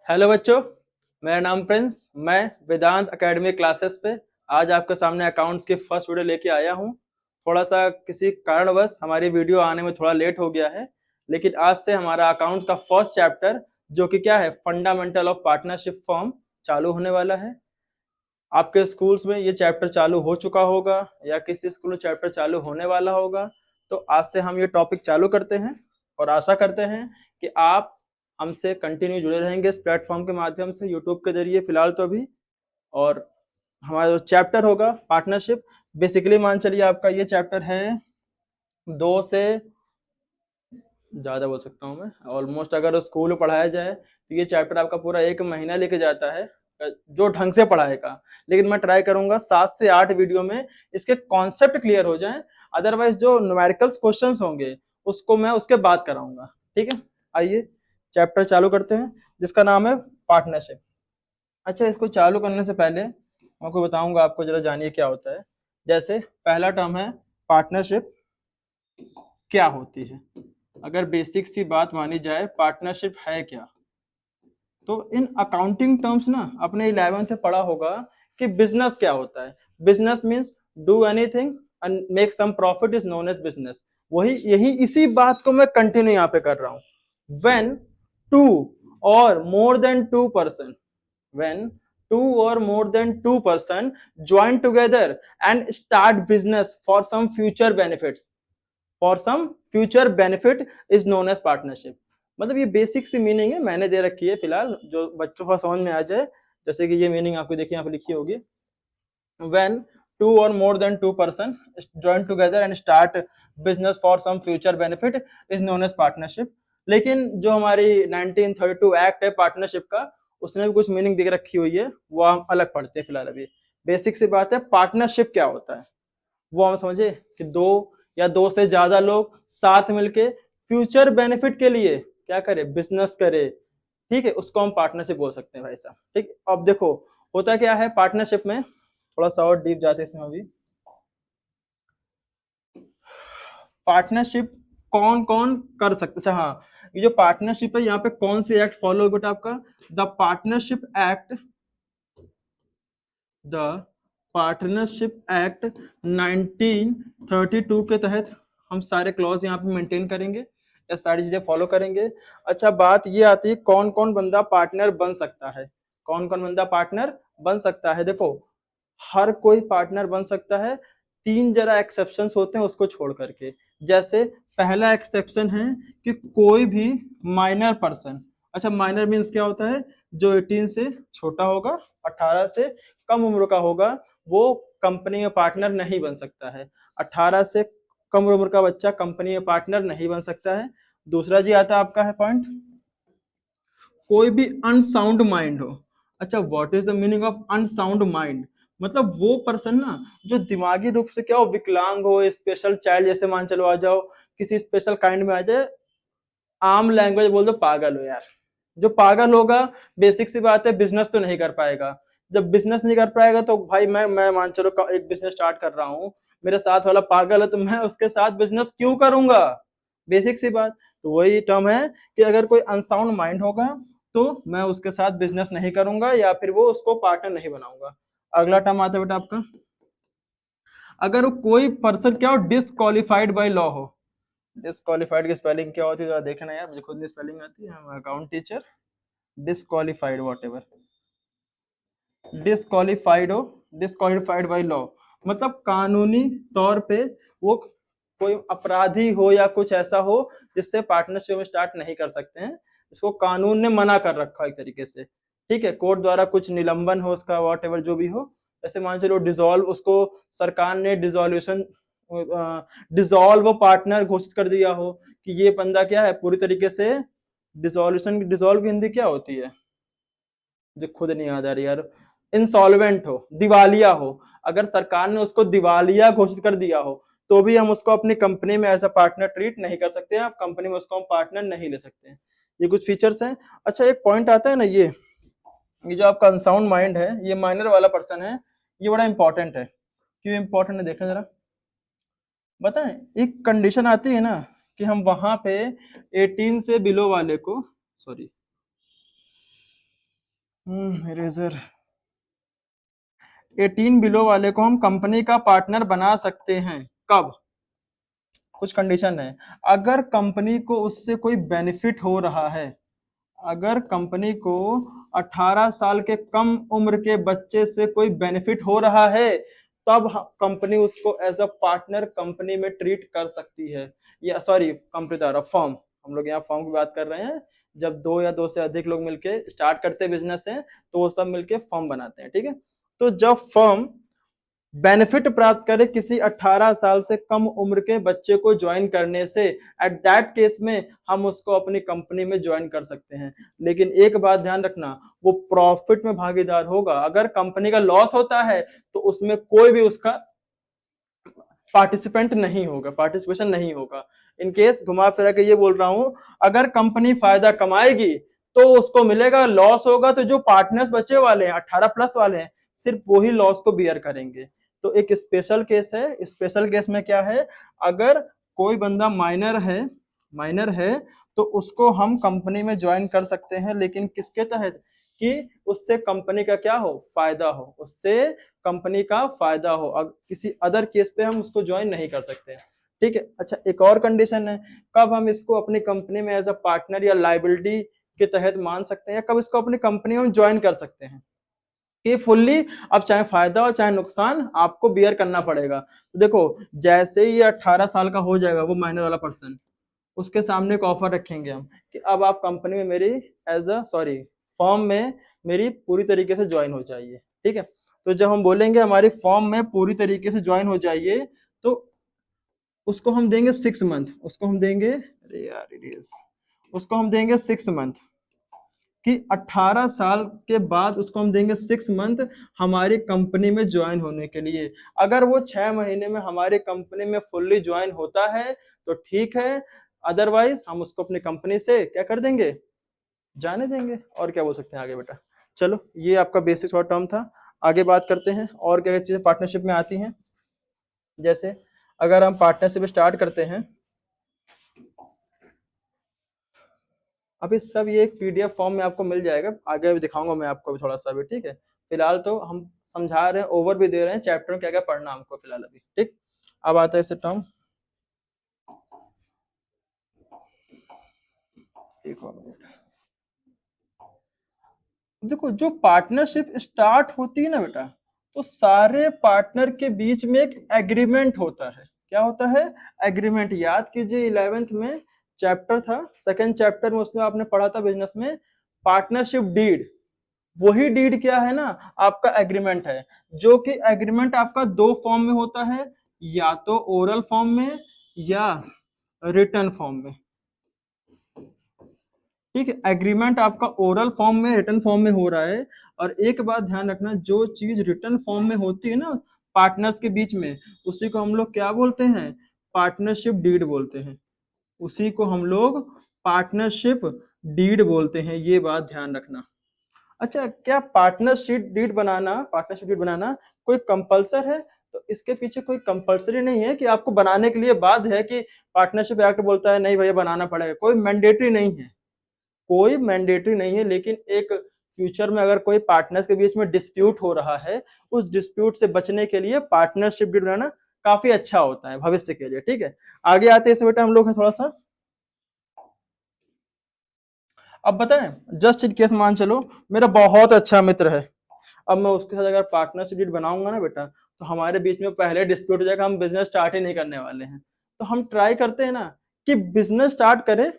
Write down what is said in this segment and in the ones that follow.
Hello बच्चों, मेरा नाम प्रिंस। मैं वेदांत एकेडमी क्लासेस पे आज आपके सामने अकाउंट्स की फर्स्ट वीडियो लेके आया हूँ। थोड़ा सा किसी कारणवश हमारी वीडियो आने में थोड़ा लेट हो गया है, लेकिन आज से हमारा अकाउंट्स का फर्स्ट चैप्टर जो कि क्या है, फंडामेंटल ऑफ पार्टनरशिप फॉर्म, चालू होने वाला है। आपके स्कूल्स में ये चैप्टर चालू हो चुका होगा या किसी स्कूल में चैप्टर चालू होने वाला होगा। तो आज से हम ये टॉपिक चालू करते हैं और आशा करते हैं कि आप हमसे कंटिन्यू जुड़े रहेंगे इस प्लेटफॉर्म के माध्यम से, यूट्यूब के जरिए फिलहाल तो अभी। और हमारा जो चैप्टर होगा पार्टनरशिप, बेसिकली मान चलिए आपका ये चैप्टर है 2 से ज़्यादा बोल सकता हूँ मैं, ऑलमोस्ट अगर स्कूल में पढ़ाया जाए तो ये चैप्टर आपका पूरा 1 महीना लेके जाता है जो ढंग से पढ़ाएगा। लेकिन मैं ट्राई करूंगा 7 से 8 वीडियो में इसके कॉन्सेप्ट क्लियर हो जाएं, अदरवाइज जो न्यूमेरिकल्स क्वेश्चंस होंगे उसको मैं उसके बाद कराऊंगा। ठीक है, आइए चैप्टर चालू करते हैं जिसका नाम है पार्टनरशिप। अच्छा, इसको चालू करने से पहले मैं आपको बताऊंगा, आपको जरा जानिए क्या होता है। जैसे पहला टर्म है पार्टनरशिप, क्या होती है। अगर बेसिक सी बात मानी जाए, पार्टनरशिप है क्या, तो इन अकाउंटिंग टर्म्स ना अपने 11th में पढ़ा होगा कि बिजनेस क्या होता है। Business means do anything and make some profit is known as business. वही यही इसी बात को मैं कंटिन्यू यहाँ पे कर रहा हूँ। व्हेन टू और more than two person, when two or more than two person join together and start business for some future benefits, for some future benefit is known as partnership। मतलब ये basic सी meaning है, मैंने दे रखी है फिलहाल, जो बच्चों को समझ में आ जाए। जैसे कि ये मीनिंग आपको देखिए यहाँ पे लिखी होगी, when two or more than two person join together and start business for some future benefit is known as partnership। लेकिन जो हमारी 1932 एक्ट है पार्टनरशिप का, उसने भी कुछ मीनिंग दे रखी हुई है, वो हम अलग पढ़ते हैं फिलहाल। अभी बेसिक सी बात है, पार्टनरशिप क्या होता है वो हम समझे कि दो या दो से ज्यादा लोग साथ मिलके फ्यूचर बेनिफिट के लिए क्या करे, बिजनेस करे। ठीक है, उसको हम पार्टनरशिप बोल सकते हैं भाई साहब। ठीक, अब देखो होता क्या है पार्टनरशिप में, थोड़ा सा और डीप जाते हैं इसमें। अभी पार्टनरशिप कौन कौन कर सकते, अच्छा हाँ, ये जो पार्टनरशिप है यहाँ पे कौन से एक्ट फॉलो हो बेटा आपका, the partnership act, the partnership act 1932 के तहत हम सारे क्लॉज यहाँ पे मेंटेन करेंगे, ये सारी चीजें फॉलो करेंगे। अच्छा, बात ये आती है कौन कौन बंदा पार्टनर बन सकता है, कौन कौन बंदा पार्टनर बन सकता है। देखो हर कोई पार्टनर बन सकता है, 3 जरा एक्सेप्शंस होते हैं उसको छोड़ करके। जैसे पहला एक्सेप्शन है कि कोई भी माइनर पर्सन, अच्छा माइनर मीन्स क्या होता है, जो 18 से छोटा होगा, 18 से कम उम्र का होगा, वो कंपनी में पार्टनर नहीं बन सकता है। 18 से कम उम्र का बच्चा कंपनी में पार्टनर नहीं बन सकता है। दूसरा जी आता है आपका है पॉइंट, कोई भी अनसाउंड माइंड हो। अच्छा, what is the meaning of unsound mind, मतलब वो पर्सन ना जो दिमागी रूप से क्या हो, विकलांग हो, स्पेशल चाइल्ड जैसे मान चलो आ जाओ, किसी स्पेशल काइंड में आ जाए, आम लैंग्वेज बोल दो पागल हो यार। जो पागल होगा, बेसिक सी बात है, बिजनेस तो नहीं कर पाएगा। जब बिजनेस नहीं कर पाएगा तो भाई मैं मान चलो एक बिजनेस स्टार्ट कर रहा हूँ, मेरे साथ वाला पागल है तो मैं उसके साथ बिजनेस क्यों करूंगा, बेसिक सी बात। तो वही टर्म है कि अगर कोई अनसाउंड माइंड होगा तो मैं उसके साथ बिजनेस नहीं करूंगा या फिर वो उसको पार्टनर नहीं बनाऊंगा। अगला टर्म आता है बेटा आपका, अगर वो कोई पर्सन क्या हो, डिसक्वालिफाइड बाय लॉ हो। डिसक्वालिफाइड की स्पेलिंग क्या होती है जरा देखना यार, मुझे खुद नहीं स्पेलिंग आती है, account teacher. Disqualified what ever, disqualified हो, डिसक्वालिफाइड बाय लॉ, मतलब कानूनी तौर पे वो कोई अपराधी हो या कुछ ऐसा हो जिससे पार्टनरशिप में स्टार्ट नहीं कर सकते हैं, इसको कानून ने मना कर रखा है एक तरीके से। ठीक है, कोर्ट द्वारा कुछ निलंबन हो उसका, वॉट एवर जो भी हो। जैसे मान चलो डिसॉल्व, उसको सरकार ने डिसोल्यूशन, डिसॉल्व पार्टनर घोषित कर दिया हो कि ये बंदा क्या है पूरी तरीके से डिसोल्यूशन, डिसॉल्व की हिंदी क्या होती है, जो खुद नहीं याद आ रही यार, इंसॉल्वेंट हो, दिवालिया हो। अगर सरकार ने उसको दिवालिया घोषित कर दिया हो तो भी हम उसको अपनी कंपनी में एज अ पार्टनर ट्रीट नहीं कर सकते हैं, आप कंपनी में उसको हम पार्टनर नहीं ले सकते हैं। ये कुछ फीचर्स हैं। अच्छा, एक पॉइंट आता है ना, ये जो आपका अनसाउंड माइंड है, ये माइनर वाला पर्सन है, ये बड़ा इंपॉर्टेंट है। क्यों इंपॉर्टेंट है देखना जरा, बताएं। एक कंडीशन आती है ना कि हम वहां पे 18 से बिलो वाले को, सॉरी इरेजर 18 बिलो वाले को हम कंपनी का पार्टनर बना सकते हैं कब? कुछ कंडीशन है। अगर कंपनी को उससे कोई बेनिफिट हो रहा है, अगर कंपनी को 18 साल के कम उम्र के बच्चे से कोई बेनिफिट हो रहा है, तब कंपनी उसको एज अ पार्टनर कंपनी में ट्रीट कर सकती है। या सॉरी, कंपनी द्वारा फर्म, हम लोग यहाँ फर्म की बात कर रहे हैं। जब दो या दो से अधिक लोग मिलके स्टार्ट करते बिजनेस है तो वो सब मिलके फर्म बनाते हैं, ठीक है। तो जब फर्म बेनिफिट प्राप्त करे किसी 18 साल से कम उम्र के बच्चे को ज्वाइन करने से, एट दैट केस में हम उसको अपनी कंपनी में ज्वाइन कर सकते हैं। लेकिन एक बात ध्यान रखना, वो प्रॉफिट में भागीदार होगा। अगर कंपनी का लॉस होता है तो उसमें कोई भी उसका पार्टिसिपेंट नहीं होगा, पार्टिसिपेशन नहीं होगा। इन केस घुमा फिरा के ये बोल रहा हूं, अगर कंपनी फायदा कमाएगी तो उसको मिलेगा, लॉस होगा तो जो पार्टनर्स बचे वाले हैं 18 प्लस वाले हैं सिर्फ वही लॉस को बियर करेंगे। तो एक स्पेशल केस है। स्पेशल केस में क्या है, अगर कोई बंदा माइनर है तो उसको हम कंपनी में ज्वाइन कर सकते हैं, लेकिन किसके तहत, कि उससे कंपनी का क्या हो, फायदा हो, उससे कंपनी का फायदा हो। किसी अदर केस पे हम उसको ज्वाइन नहीं कर सकते हैं, ठीक है। अच्छा, एक और कंडीशन है, कब हम इसको अपनी कंपनी में एज अ पार्टनर या लाइबिलिटी के तहत मान सकते हैं, कब इसको अपनी कंपनी में ज्वाइन कर सकते हैं, कि फुल्ली अब चाहे फायदा हो चाहे नुकसान आपको बियर करना पड़ेगा। तो देखो, जैसे ही 18 साल का हो जाएगा वो माइनर वाला पर्सन, उसके सामने एक ऑफर रखेंगे हम कि अब आप कंपनी में मेरी एज अ सॉरी फॉर्म में मेरी पूरी तरीके से ज्वाइन हो जाइए, ठीक है। तो जब हम बोलेंगे हमारी फॉर्म में पूरी तरीके से ज्वाइन हो जाइए, तो उसको हम देंगे 6 मंथ, उसको हम देंगे, अरे यार इडियट्स, उसको हम देंगे 6 मंथ, कि 18 साल के बाद उसको हम देंगे 6 मंथ हमारी कंपनी में ज्वाइन होने के लिए। अगर वो 6 महीने में हमारी कंपनी में फुल्ली ज्वाइन होता है तो ठीक है, अदरवाइज हम उसको अपनी कंपनी से क्या कर देंगे, जाने देंगे। और क्या बोल सकते हैं आगे बेटा। चलो, ये आपका बेसिक थोड़ा टर्म था। आगे बात करते हैं और क्या क्या चीजें पार्टनरशिप में आती हैं। जैसे अगर हम पार्टनरशिप स्टार्ट करते हैं, अभी सब ये एक पीडीएफ फॉर्म में आपको मिल जाएगा, आगे भी दिखाऊंगा मैं आपको भी थोड़ा सा भी, ठीक है। फिलहाल तो हम समझा रहे हैं, ओवर भी दे रहे हैं चैप्टर में क्या क्या पढ़ना हमको फिलहाल अभी, ठीक। अब आता है इसे टर्म, एक और मिनट। देखो, जो पार्टनरशिप स्टार्ट होती है ना बेटा, तो सारे पार्टनर के बीच में एक एग्रीमेंट होता है। क्या होता है, एग्रीमेंट। याद कीजिए 11th में चैप्टर था, सेकंड चैप्टर में, उसमें आपने पढ़ा था बिजनेस में पार्टनरशिप डीड। वही डीड क्या है ना, आपका एग्रीमेंट है। जो कि एग्रीमेंट आपका दो फॉर्म में होता है, या तो ओरल फॉर्म में या रिटर्न फॉर्म में, ठीक है। एग्रीमेंट आपका ओरल फॉर्म में, रिटर्न फॉर्म में हो रहा है। और एक बात ध्यान रखना, जो चीज रिटर्न फॉर्म में होती है ना पार्टनर्स के बीच में, उसी को हम लोग क्या बोलते हैं, पार्टनरशिप डीड बोलते हैं। उसी को हम लोग पार्टनरशिप डीड बोलते हैं, ये बात ध्यान रखना। अच्छा, क्या पार्टनरशिप डीड बनाना कोई कंपलसर है? तो इसके पीछे कोई कंपलसरी नहीं है कि आपको बनाने के लिए बाध्य है कि पार्टनरशिप एक्ट बोलता है नहीं भैया बनाना पड़ेगा, कोई मैंडेटरी नहीं है, कोई मैंडेटरी नहीं है। लेकिन एक फ्यूचर में अगर कोई पार्टनर्स के बीच में डिस्प्यूट हो रहा है, उस डिस्प्यूट से बचने के लिए पार्टनरशिप डीड बनाना काफी अच्छा होता है भविष्य के लिए, ठीक है। आगे आते हैं, इस बेटा हम लोग थोड़ा सा, अब बताएं, जस्ट इन केस मान चलो मेरा बहुत अच्छा मित्र है, अब मैं उसके साथ अगर पार्टनरशिप डीड बनाऊंगा ना बेटा, तो हमारे बीच में पहले डिस्प्यूट हो जाएगा, हम बिजनेस स्टार्ट ही नहीं करने वाले हैं। तो हम ट्राई करते हैं ना कि बिजनेस स्टार्ट करें,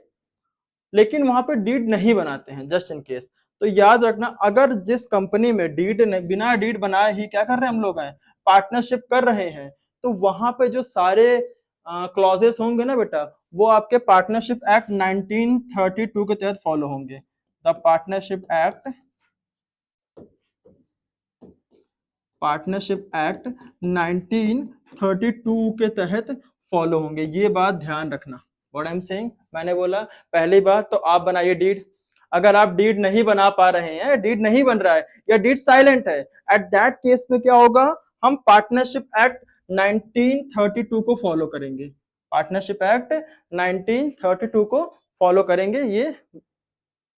लेकिन वहां पे डीड नहीं बनाते हैं, जस्ट इन केस। तो याद रखना, अगर जिस कंपनी में डीड बिना डीड बनाए ही क्या कर रहे हैं हम लोग हैं, पार्टनरशिप कर रहे हैं, तो वहां पे जो सारे क्लॉजेस होंगे ना बेटा, वो आपके पार्टनरशिप एक्ट 1932 के तहत फॉलो होंगे। द पार्टनरशिप एक्ट 1932 के तहत फॉलो होंगे, ये बात ध्यान रखना। व्हाट आई एम सेइंग, मैंने बोला पहली बात तो आप बनाइए डीड। अगर आप डीड नहीं बना पा रहे हैं, डीड नहीं बन रहा है या डीड साइलेंट है, एट दैट केस में क्या होगा, हम पार्टनरशिप एक्ट 1932 को फॉलो करेंगे। पार्टनरशिप एक्ट 1932 को फॉलो करेंगे, ये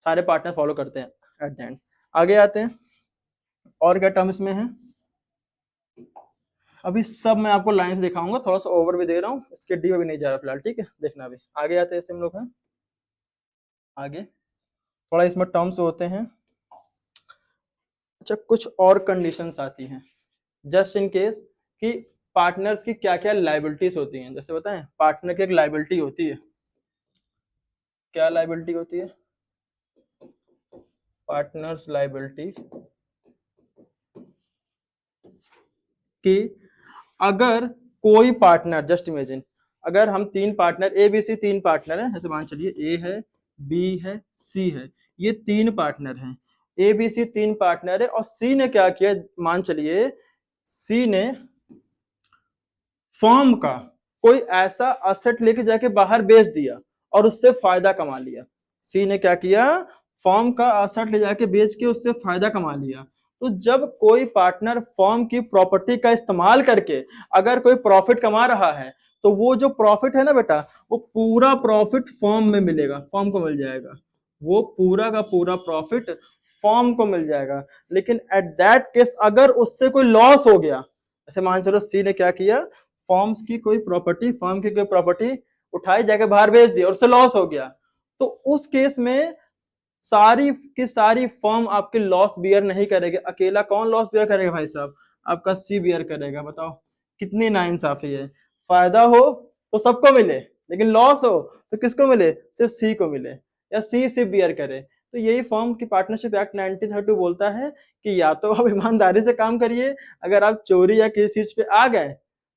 सारे पार्टनर फॉलो करते हैं एट द एंड। आगे आते हैं, और क्या टर्म्स में है। अभी सब मैं आपको लाइन से दिखाऊंगा, थोड़ा सा ओवर भी दे रहा हूँ, इसके डी में भी नहीं जा रहा फिलहाल, ठीक है, देखना अभी। आगे आते हैं, ऐसे हम लोग हैं आगे, थोड़ा इसमें टर्म्स होते हैं। अच्छा, कुछ और कंडीशंस आती हैं जस्ट इन केस कि पार्टनर्स की क्या क्या लाइबिलिटीज होती हैं। जैसे बताएं, पार्टनर की एक लाइबिलिटी होती है, क्या लाइबिलिटी होती है, पार्टनर्स लाइबिलिटी, कि अगर कोई पार्टनर, जस्ट इमेजिन, अगर हम तीन पार्टनर ए बी सी, तीन पार्टनर हैं, ऐसे मान चलिए ए है, बी है, सी है, ये तीन पार्टनर हैं, ए बी सी तीन पार्टनर है, और सी ने क्या किया, मान चलिए सी ने फर्म का कोई ऐसा असेट लेके जाके बाहर बेच दिया और उससे फायदा कमा लिया। सी ने क्या किया, फर्म का असेट ले जाके बेच के उससे फायदा कमा लिया। तो जब कोई पार्टनर फर्म की प्रॉपर्टी का इस्तेमाल करके अगर कोई प्रॉफिट कमा रहा है, तो वो जो प्रॉफिट है ना बेटा, वो पूरा प्रॉफिट फर्म में मिलेगा, फर्म को मिल जाएगा, वो पूरा का पूरा प्रॉफिट फर्म को मिल जाएगा। लेकिन एट दैट केस अगर उससे कोई लॉस हो गया, जैसे मान चलो सी ने क्या किया, फर्म्स की कोई प्रॉपर्टी, फर्म की कोई प्रॉपर्टी उठाई जाके बाहर बेच दी और उससे लॉस हो गया, तो उस केस में सारी की सारी फर्म आपके लॉस बियर नहीं करेगी, अकेला कौन लॉस बियर करेगा भाई साहब, आपका सी बियर करेगा। बताओ कितनी नाइंसाफी है, फायदा हो तो सबको मिले, लेकिन लॉस हो तो किसको मिले, सिर्फ सी को मिले, या सी सिर्फ बियर करे। तो यही फर्म की पार्टनरशिप एक्ट 1932 बोलता है कि या तो आप ईमानदारी से काम करिए, अगर आप चोरी या किसी चीज पे आ गए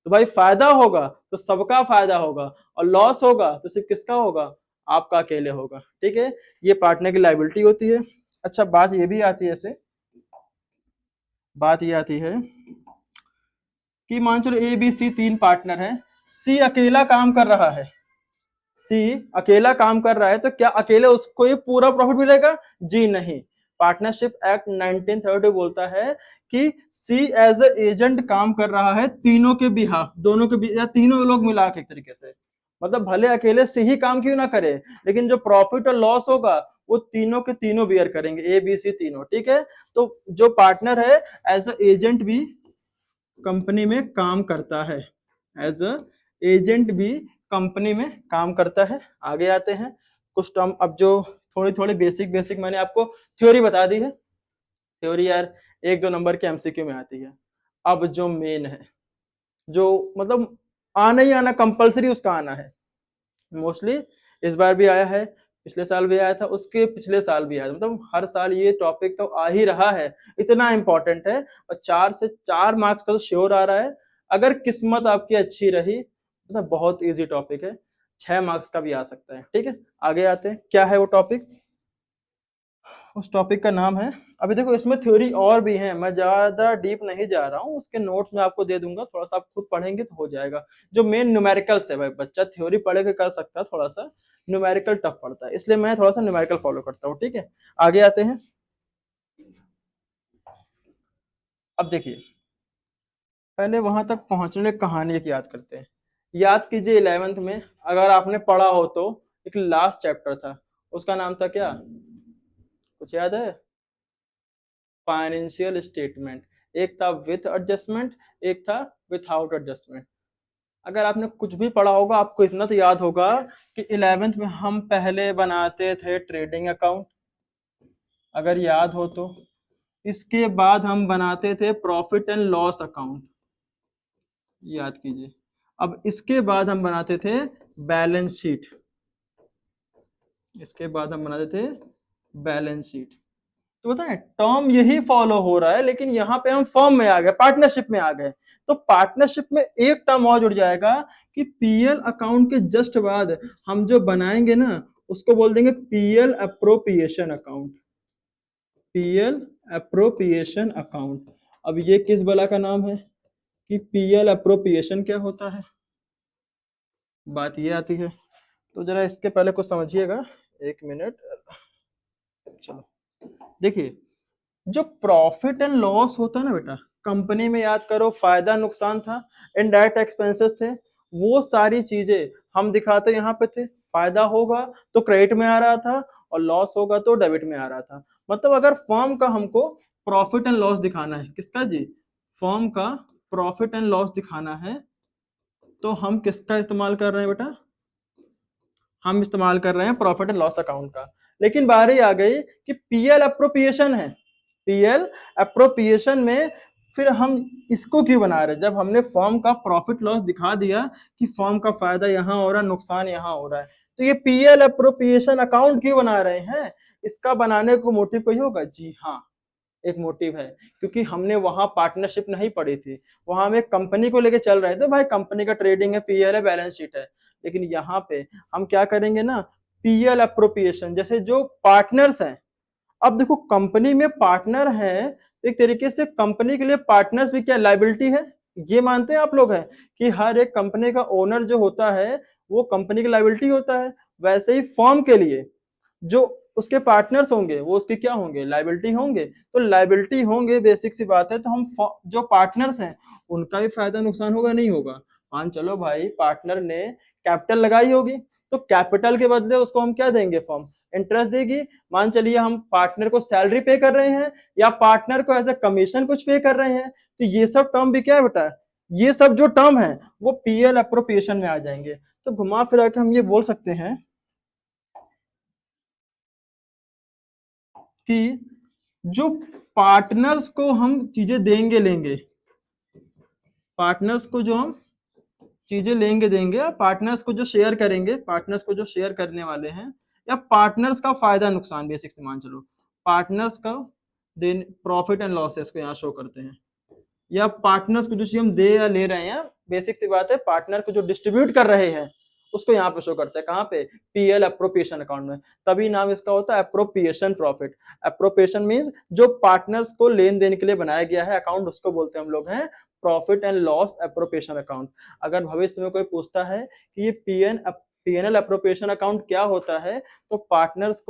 तो भाई फायदा होगा तो सबका फायदा होगा, और लॉस होगा तो सिर्फ किसका होगा, आपका अकेले होगा, ठीक है। ये पार्टनर की लाइबिलिटी होती है। अच्छा, बात ये भी आती है, ऐसे बात ये आती है कि मान चलो ए बी सी तीन पार्टनर हैं, सी अकेला काम कर रहा है, सी अकेला काम कर रहा है, तो क्या अकेले उसको ये पूरा प्रॉफिट मिलेगा, जी नहीं। पार्टनरशिप एक्ट 1930 बोलता है कि सी एज ए एजेंट काम कर रहा है तीनों के बिहाफ, दोनों के या तीनों लोग मिला के एक तरीके से, मतलब भले अकेले से ही काम क्यों ना करे, लेकिन जो प्रॉफिट और लॉस होगा वो तीनों के तीनों बियर करेंगे, ए बी सी तीनों, ठीक है। तो जो पार्टनर है एज ए एजेंट भी कंपनी में काम करता है, एज अ एजेंट भी कंपनी में काम करता है। आगे आते हैं, कुछ टर्म अब जो थोड़ी थोड़ी बेसिक बेसिक मैंने आपको थ्योरी बता दी है, थ्योरी यार एक दो नंबर के एमसीक्यू में आती है। अब जो मेन है, जो मतलब आना ही आना कंपलसरी, उसका आना है, मोस्टली इस बार भी आया है, पिछले साल भी आया था, उसके पिछले साल भी आया था, मतलब हर साल ये टॉपिक तो आ ही रहा है, इतना इंपॉर्टेंट है, और 4 से 4 मार्क्स का तो श्योर आ रहा है। अगर किस्मत आपकी अच्छी रही मतलब बहुत इजी टॉपिक है, 6 मार्क्स का भी आ सकता है, ठीक है। आगे आते हैं, क्या है वो टॉपिक, उस टॉपिक का नाम है, अभी देखो इसमें थ्योरी और भी है, मैं ज्यादा डीप नहीं जा रहा हूँ, उसके नोट्स में आपको दे दूंगा, थोड़ा सा आप खुद पढ़ेंगे तो हो जाएगा। जो मेन न्यूमेरिकल्स है भाई, बच्चा थ्योरी पढ़ के कर सकता है, थोड़ा सा न्यूमेरिकल टफ पड़ता है, इसलिए मैं थोड़ा सा न्यूमेरिकल फॉलो करता हूँ, ठीक है। आगे आते हैं, अब देखिए पहले वहां तक पहुंचने कहानी एक याद करते हैं। याद कीजिए 11th में अगर आपने पढ़ा हो तो एक लास्ट चैप्टर था, उसका नाम था क्या, कुछ याद है, फाइनेंशियल स्टेटमेंट। एक था विथ एडजस्टमेंट, एक था विथआउट एडजस्टमेंट। अगर आपने कुछ भी पढ़ा होगा आपको इतना तो याद होगा कि 11th में हम पहले बनाते थे ट्रेडिंग अकाउंट, अगर याद हो तो, इसके बाद हम बनाते थे प्रॉफिट एंड लॉस अकाउंट, याद कीजिए, अब इसके बाद हम बनाते थे बैलेंस शीट, इसके बाद हम बनाते थे बैलेंस शीट। तो बताएं टर्म यही फॉलो हो रहा है, लेकिन यहाँ पे हम फर्म में आ गए, पार्टनरशिप में आ गए, तो पार्टनरशिप में एक टर्म और जुड़ जाएगा कि पीएल अकाउंट के जस्ट बाद हम जो बनाएंगे ना उसको बोल देंगे PL appropriation account, PL appropriation account. अब ये किस बला का नाम है कि पीएल अप्रोप्रिएशन क्या होता है, बात ये आती है। तो जरा इसके पहले कुछ समझिएगा, एक मिनट, चलो देखिए, जो प्रॉफिट एंड लॉस होता है ना बेटा कंपनी में, याद करो फायदा नुकसान था, इनडायरेक्ट एक्सपेंसेस थे, वो सारी चीजें हम दिखाते यहाँ पे थे। फायदा होगा तो क्रेडिट में आ रहा था, और लॉस होगा तो डेबिट में आ रहा था। मतलब अगर फर्म का हमको प्रॉफिट एंड लॉस दिखाना है, किसका जी, फर्म का प्रॉफिट एंड लॉस दिखाना है, तो हम किसका इस्तेमाल कर रहे हैं बेटा, हम इस्तेमाल कर रहे हैं प्रॉफिट एंड लॉस अकाउंट का। लेकिन बारी आ गई कि पीएल अप्रोप्रिएशन है, पीएल अप्रोप्रिएशन में फिर हम इसको क्यों बना रहे हैं, जब हमने फर्म का प्रॉफिट लॉस दिखा दिया कि फर्म का फायदा यहाँ हो रहा है, नुकसान यहाँ हो रहा है, तो ये पीएल अप्रोप्रिएशन अकाउंट क्यों बना रहे हैं, इसका बनाने को मोटिव कोई होगा, जी हाँ एक मोटिव है, क्योंकि हमने वहां पार्टनरशिप नहीं पढ़ी थी, वहां हम एक कंपनी को लेके चल रहे थे, भाई कंपनी का ट्रेडिंग है, पीएल है, बैलेंस शीट है। लेकिन यहाँ पे हम क्या करेंगे ना, पीएल अप्रोप्रिएशन, जैसे जो पार्टनर्स हैं, अब देखो कंपनी में पार्टनर है, एक तरीके से कंपनी के लिए पार्टनर्स भी क्या लाइबिलिटी है, ये मानते हैं आप लोग हैं कि हर एक कंपनी का ओनर जो होता है वो कंपनी की लाइबिलिटी होता है, वैसे ही फर्म के लिए जो उसके पार्टनर्स होंगे वो उसके क्या होंगे, लाइबिलिटी होंगे। तो लाइबिलिटी होंगे, बेसिक सी बात है, तो हम जो पार्टनर्स हैं उनका भी फायदा नुकसान होगा, नहीं होगा। मान चलो भाई पार्टनर ने कैपिटल लगाई होगी, तो कैपिटल के बदले उसको हम क्या देंगे, फर्म इंटरेस्ट देगी। मान चलिए हम पार्टनर को सैलरी पे कर रहे हैं या पार्टनर को एज ए कमीशन कुछ पे कर रहे हैं, तो ये सब टर्म भी क्या है बेटा, ये सब जो टर्म है वो पीएल अप्रोप्रिएशन में आ जाएंगे। तो घुमा फिरा के हम ये बोल सकते हैं कि जो पार्टनर्स को हम चीजें देंगे लेंगे, पार्टनर्स को जो हम चीजें लेंगे देंगे, या पार्टनर्स को जो शेयर करेंगे, पार्टनर्स को जो शेयर करने वाले हैं, या पार्टनर्स का फायदा नुकसान, बेसिक से मान चलो पार्टनर्स का देन प्रॉफिट एंड लॉसेस को यहाँ शो करते हैं, या पार्टनर्स को जो चीज हम दे या ले रहे हैं, बेसिक सी बात है पार्टनर को जो डिस्ट्रीब्यूट कर रहे हैं उसको यहाँ पे शो करता है, कहाँ पे, पीएल अप्रोप्रिएशन अकाउंट में। तभी नाम इसका होता है अप्रोप्रिएशन प्रॉफिट। अप्रोप्रिएशन मींस जो पार्टनर्स को लेन देन के लिए बनाया गया है अकाउंट, उसको बोलते हैं हम लोग हैं profit and loss appropriation account. अगर भविष्य में कोई पूछता है कि ये पीएनएल अप्रोप्रिएशन अकाउंट क्या होता है, तो पार्टनर्स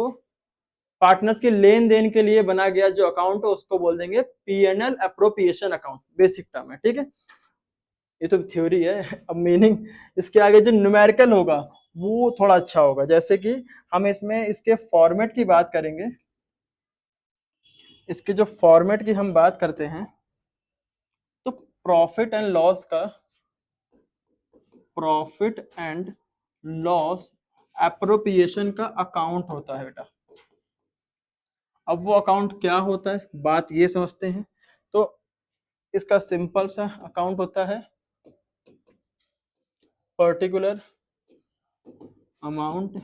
के लेन देन के लिए बना गया जो अकाउंट है उसको बोल देंगे PNL appropriation account, basic term है, ठीक है। ये तो थ्योरी है, अब मीनिंग इसके आगे जो न्यूमेरिकल होगा वो थोड़ा अच्छा होगा। जैसे कि हम इसमें इसके फॉर्मेट की बात करेंगे, इसके जो फॉर्मेट की हम बात करते हैं, तो प्रॉफिट एंड लॉस का, प्रॉफिट एंड लॉस एप्रोप्रिएशन का अकाउंट होता है बेटा। अब वो अकाउंट क्या होता है, बात ये समझते हैं। तो इसका सिंपल सा अकाउंट होता है पर्टिकुलर अमाउंट,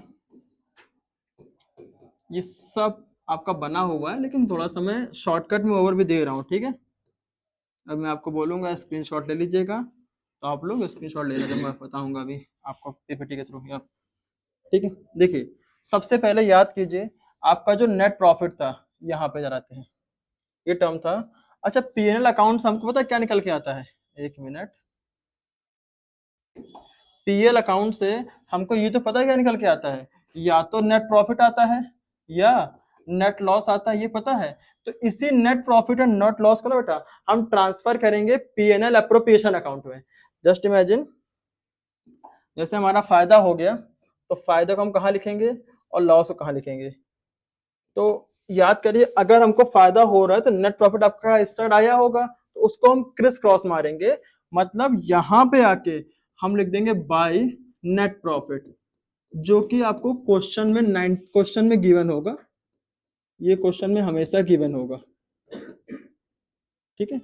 ये सब आपका बना हुआ है, लेकिन थोड़ा सा मैं शॉर्टकट में ओवर भी दे रहा हूँ, ठीक है। अब मैं आपको बोलूंगा स्क्रीनशॉट ले लीजिएगा, तो आप लोग स्क्रीनशॉट ले लेना, मैं बताऊंगा अभी आपको पीपीटी के थ्रू, आप ठीक है। देखिए सबसे पहले याद कीजिए आपका जो नेट प्रॉफिट था, यहाँ पे जराते हैं, ये टर्म था। अच्छा पीएनएल अकाउंट से हमको पता है क्या निकल के आता है, एक मिनट, पीएल अकाउंट से हमको ये तो पता है क्या निकल के आता है, या तो नेट प्रॉफिट आता है या नेट लॉस आता है, ये पता है। तो इसी net profit and net loss को ना बेटा हम ट्रांसफर करेंगे पीएनएल अप्रोप्रिएशन अकाउंट में। जस्ट इमेजिन जैसे हमारा फायदा हो गया, तो फायदा को हम कहाँ लिखेंगे और लॉस को कहाँ लिखेंगे। तो याद करिए अगर हमको फायदा हो रहा है तो नेट प्रॉफिट आपका इस साइड आया होगा, तो उसको हम क्रिस क्रॉस मारेंगे, मतलब यहां पे आके हम लिख देंगे बाय नेट प्रॉफिट, जो कि आपको क्वेश्चन में गिवन होगा, ये क्वेश्चन में हमेशा गिवन होगा, ठीक है।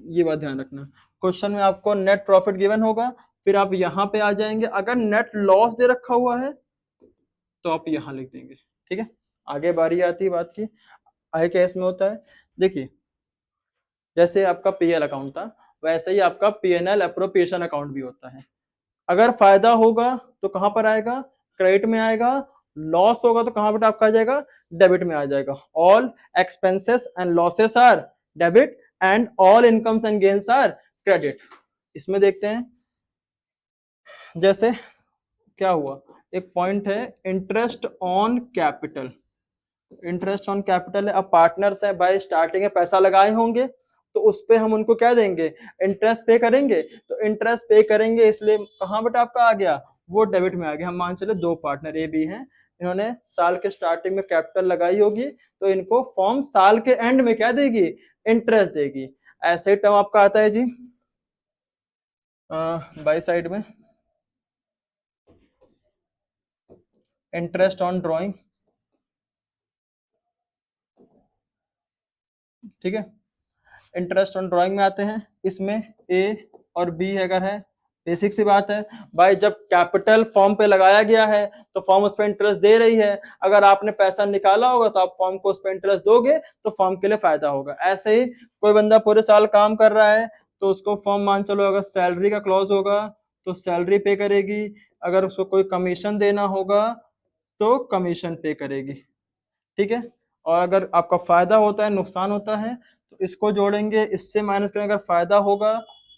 ये बात ध्यान रखना, क्वेश्चन में आपको नेट प्रॉफिट गिवन होगा, फिर आप यहाँ पे आ जाएंगे, अगर नेट लॉस दे रखा हुआ है तो आप यहाँ लिख देंगे, ठीक है। आगे बारी आती है बात की, आगे क्या इसमें होता है, देखिए जैसे आपका पीएल अकाउंट था वैसे ही आपका पीएनएल अप्रोप्रिएशन अकाउंट भी होता है। अगर फायदा होगा तो कहां पर आएगा, क्रेडिट में आएगा, लॉस होगा तो कहां पर आपका आ जाएगा, डेबिट में आ जाएगा। All expenses and losses are debit and all incomes and gains are credit. इसमें देखते हैं जैसे क्या हुआ, एक पॉइंट है interest on capital, interest on capital है। अब पार्टनर्स है भाई, स्टार्टिंग में पैसा लगाए होंगे तो उस पे हम उनको क्या देंगे, इंटरेस्ट पे करेंगे, तो इंटरेस्ट पे करेंगे, इसलिए कहां बेटा आपका आ गया, वो डेबिट में आ गया। हम मान चले दो पार्टनर ए बी हैं, इन्होंने साल के स्टार्टिंग में कैपिटल लगाई होगी, तो इनको फॉर्म साल के एंड में क्या देगी, इंटरेस्ट देगी। ऐसे टर्म आपका आता है जी बाई साइड में इंटरेस्ट ऑन ड्रॉइंग, ठीक है। इंटरेस्ट ऑन ड्राइंग में आते हैं, इसमें ए और बी अगर है, बेसिक सी बात है भाई, जब कैपिटल फॉर्म पे लगाया गया है तो फॉर्म उस पर इंटरेस्ट दे रही है, अगर आपने पैसा निकाला होगा तो आप फॉर्म को उस पर इंटरेस्ट दोगे तो फॉर्म के लिए फायदा होगा। ऐसे ही कोई बंदा पूरे साल काम कर रहा है तो उसको फॉर्म मान चलो अगर सैलरी का क्लॉज होगा तो सैलरी पे करेगी, अगर उसको कोई कमीशन देना होगा तो कमीशन पे करेगी, ठीक है। और अगर आपका फायदा होता है नुकसान होता है तो इसको जोड़ेंगे, इससे माइनस करेंगे, अगर फायदा होगा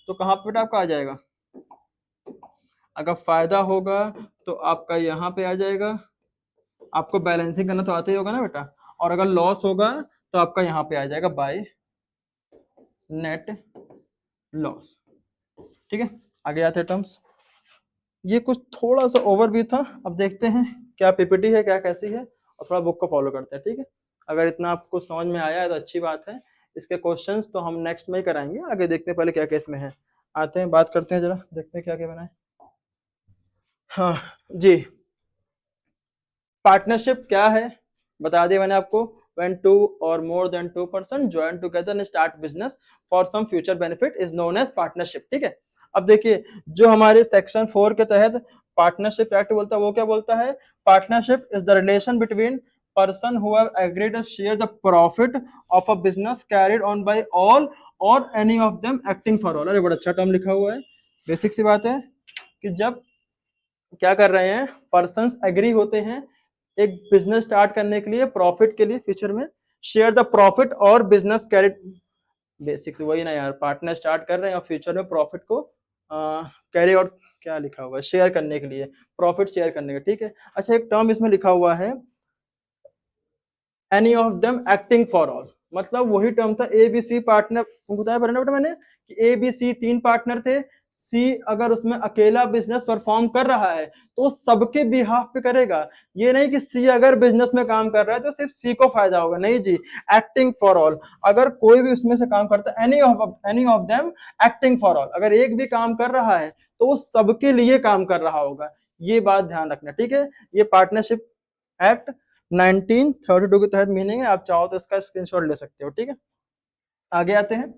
तो कहाँ पे बेटा आपका आ जाएगा, अगर फायदा होगा तो आपका यहाँ पे आ जाएगा, आपको बैलेंसिंग करना तो आता ही होगा ना बेटा, और अगर लॉस होगा तो आपका यहाँ पे आ जाएगा बाय नेट लॉस, ठीक है। आगे आते हैं टर्म्स, ये कुछ थोड़ा सा ओवरव्यू था, अब देखते हैं क्या पीपीटी है क्या कैसी है, और थोड़ा बुक को फॉलो करते हैं, ठीक है। अगर इतना आपको समझ में आया है तो अच्छी बात है, इसके क्वेश्चंस तो हम नेक्स्ट में ही कराएंगे, आगे देखते हैं पहले क्या क्या इसमें है। आते हैं बात करते हैं, जरा देखते हैं क्या क्या बनाए। हाँ जी, पार्टनरशिप क्या है बता दिया मैंने आपको, when two or more than two person join together and start business for some future benefit is known as partnership, ठीक है। अब देखिए जो हमारे सेक्शन 4 के तहत पार्टनरशिप एक्ट बोलता है वो क्या बोलता है, partnership is the relation between person who have agreed to share the profit of a business carried on by all or any of them acting for all। अरे बड़ा अच्छा टर्म लिखा हुआ है, बेसिक सी बात है कि जब क्या कर रहे हैं, पर्सन्स एग्री होते हैं एक बिजनेस स्टार्ट करने के लिए, प्रॉफिट के लिए फ्यूचर में, शेयर द प्रॉफिट और बिजनेस कैरिड, बेसिक्स वही ना यार, पार्टनर स्टार्ट कर रहे हैं और फ्यूचर में प्रॉफिट को कैरी आउट, क्या लिखा हुआ है, शेयर करने के लिए, प्रॉफिट शेयर करने का, ठीक है। अच्छा एक टर्म इसमें लिखा हुआ है any of them acting for all, मतलब वही टर्म था ए बी सी पार्टनर, बताया बेटा मैंने कि ए बी सी 3 पार्टनर थे, सी अगर उसमें अकेला बिजनेस परफॉर्म कर रहा है तो सबके बिहाफ पे करेगा, ये नहीं कि सी अगर बिजनेस में काम कर रहा है तो सिर्फ सी को फायदा होगा, नहीं जी, एक्टिंग फॉर ऑल, अगर कोई भी उसमें से काम करता है any of them acting for all, अगर एक भी काम कर रहा है तो वो सबके लिए काम कर रहा होगा, ये बात ध्यान रखना, ठीक है। ये पार्टनरशिप एक्ट 1932 के तहत मीनिंग है, आप चाहो तो इसका स्क्रीनशॉट ले सकते हो, ठीक है। आगे आते हैं,